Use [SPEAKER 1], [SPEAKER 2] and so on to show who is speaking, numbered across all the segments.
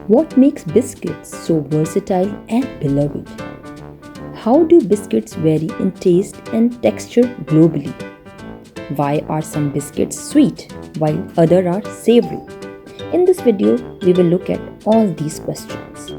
[SPEAKER 1] What makes biscuits so versatile and beloved? How do biscuits vary in taste and texture globally? Why are some biscuits sweet while others are savory? In this video, we will look at all these questions.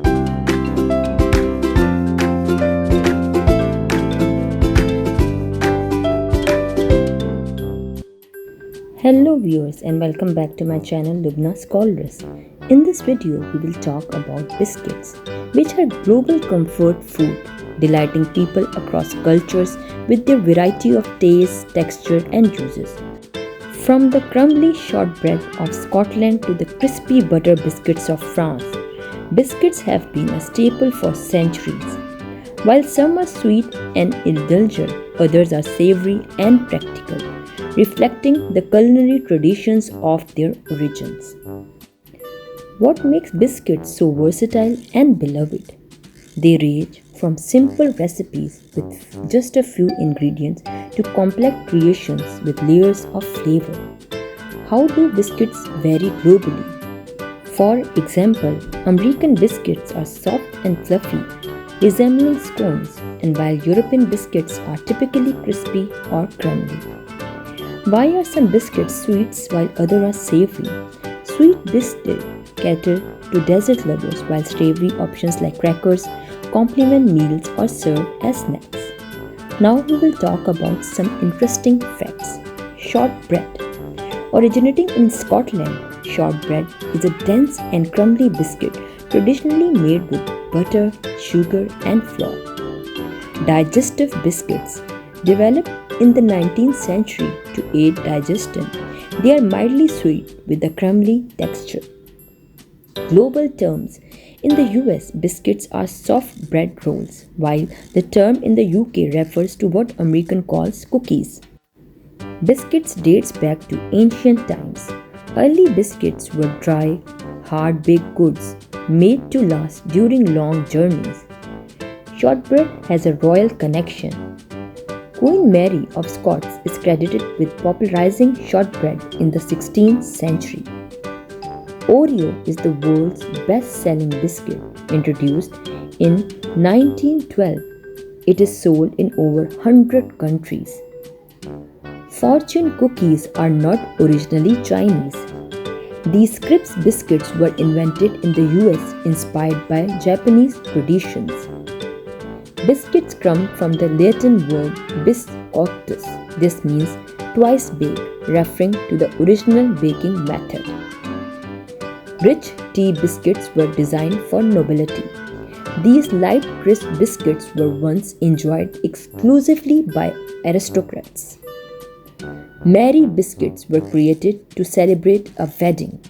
[SPEAKER 1] Hello viewers and welcome back to my channel Lubna Scholars. In this video, we will talk about biscuits, which are global comfort food, delighting people across cultures with their variety of taste, texture and uses. From the crumbly shortbread of Scotland to the crispy butter biscuits of France, biscuits have been a staple for centuries. While some are sweet and indulgent, others are savory and practical, reflecting the culinary traditions of their origins. What makes biscuits so versatile and beloved? They range from simple recipes with just a few ingredients to complex creations with layers of flavor. How do biscuits vary globally? For example, American biscuits are soft and fluffy, resembling scones, and while European biscuits are typically crispy or crumbly. Why are some biscuits sweets while others are savory? Sweet biscuits cater to dessert lovers, while savory options like crackers complement meals or serve as snacks. Now we will talk about some interesting facts. Shortbread. Originating in Scotland, shortbread is a dense and crumbly biscuit traditionally made with butter, sugar and flour. Digestive biscuits. Developed in the 19th century to aid digestion, they are mildly sweet with a crumbly texture. Global terms. In the US, biscuits are soft bread rolls, while the term in the UK refers to what American calls cookies. Biscuits dates back to ancient times. Early biscuits were dry, hard-baked goods made to last during long journeys. Shortbread has a royal connection. Queen Mary of Scots is credited with popularizing shortbread in the 16th century. Oreo is the world's best-selling biscuit. Introduced in 1912, it is sold in over 100 countries. Fortune cookies are not originally Chinese. These crisp biscuits were invented in the US, inspired by Japanese traditions. Biscuits come from the Latin word biscottus. This means twice baked, referring to the original baking method. Rich tea biscuits were designed for nobility. These light, crisp biscuits were once enjoyed exclusively by aristocrats. Mary biscuits were created to celebrate a wedding.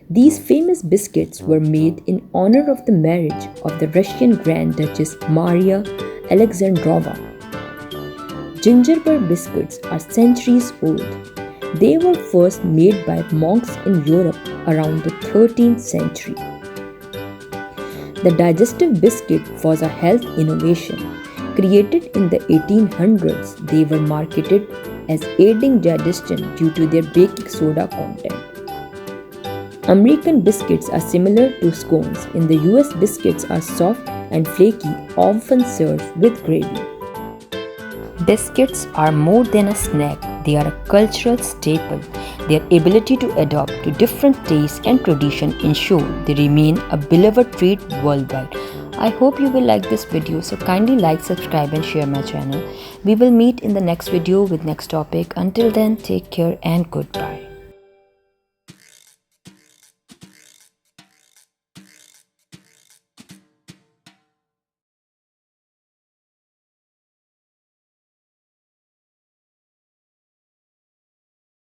[SPEAKER 1] These famous biscuits were made in honor of the marriage of the Russian Grand Duchess Maria Alexandrova. Gingerbread biscuits are centuries old. They were first made by monks in Europe around the 13th century. The digestive biscuit was a health innovation. Created in the 1800s, they were marketed as aiding digestion due to their baking soda content. American biscuits are similar to scones. In the US, biscuits are soft and flaky, often served with gravy. Biscuits are more than a snack, they are a cultural staple. Their ability to adapt to different tastes and traditions ensure they remain a beloved treat worldwide. I hope you will like this video, so kindly like, subscribe and share my channel. We will meet in the next video with next topic. Until then, take care and goodbye.